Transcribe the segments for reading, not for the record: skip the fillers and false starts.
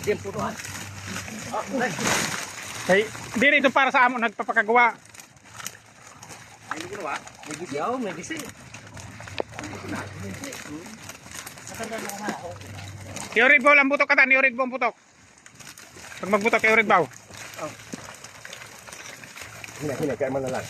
Tempo to ha. Kay diri ito para sa amo nagpapakagawa. Ay hindi ginawa. May gisiyaw, may gisi. Iurig ba ang butok katan, iurig ba ang butok. Pag magbutok iurig ba? Hina kaya man lang.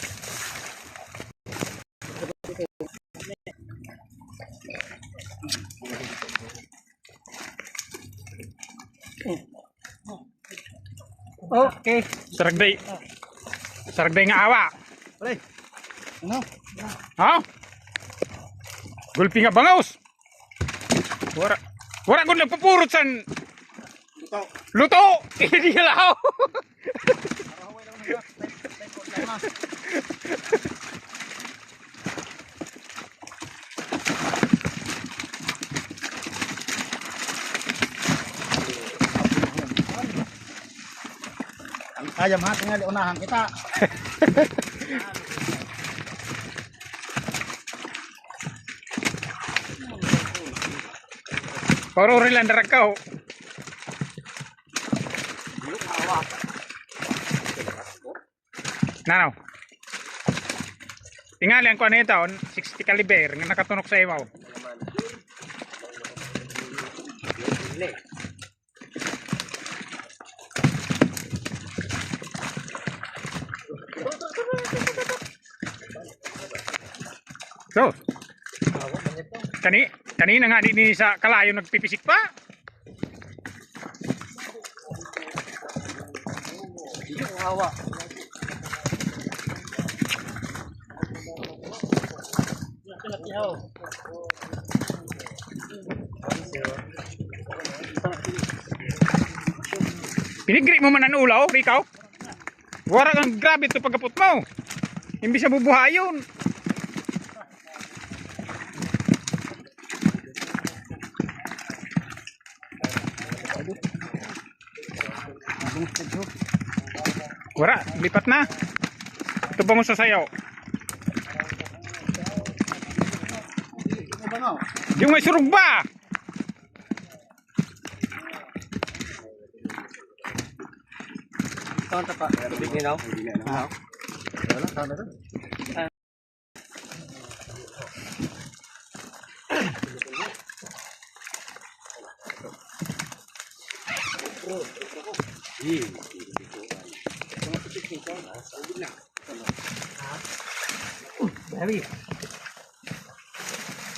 Okay. Saragday nga awa. Pre. Ano? Ha? Gulpi nga bangaws. Wala ko nagpupurot san. Luto. Hindi lao. Ayam ha, tinggal unahan kita. Paro rilan darakaw. Nanaw. Tingali ang kuha nito, 60 caliber, nga nakatunok sa imaw. So, kanina nga din sa kalayo nagpipisik pa. Hawa. Pinigri mo man ang ulaw, Rikaw. Wara kang grabe ito pagkapot mo. Imbis na bubuhayon. Wara, lipat na. Ito ba mo sasayaw? Yung may surug ba? Tawon pa. Tubig ni daw. Wala, tawon na.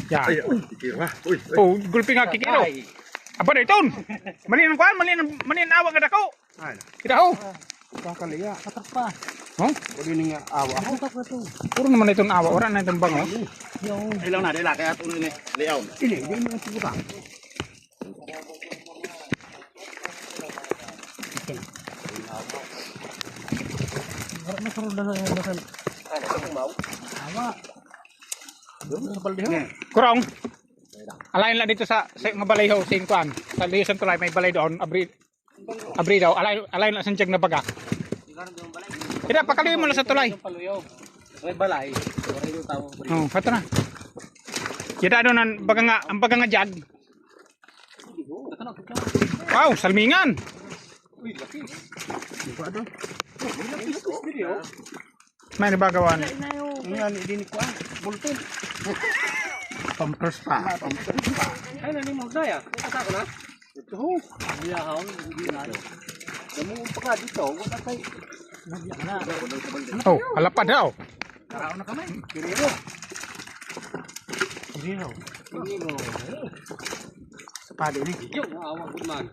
Ya. Oh, gulpi nga kikiro. Apa na iton? Malin ang kuhan, malin awag nga dako. Kita ho. Kakaliya, katak pa. Oh? Pwede ni nga awa. Katak pa to. Puro naman itong awa, wala na itong bango. Ilaw na, dila kaya tuloy ni layout. Ini, hindi mo siguro. Kurang. Alain lang dito sa mga balay ho, sa kuan. Sa Liusan Tulay may balay doon, abri daw. Alain lang sa tiyag na baga. Ida pakaliw mo lang sa tulay. May balay. Oh, hato na. Kita doon ang baga nga jag. Wow, salmingan. Uy, laki. May nabagawan. Ngayon, hindi ni kuan. Bulton. Pampers pa. Ay, nani mo daya. Kata ko na. Ito ho. Biyahaw, hindi na. Damo pa ka dito, wala kay. Nagya na. Oh, halapad daw. Karao na kamay. Kiriro. Kiriro. Kiriro. Sa padi ni. Yo, awa gud man.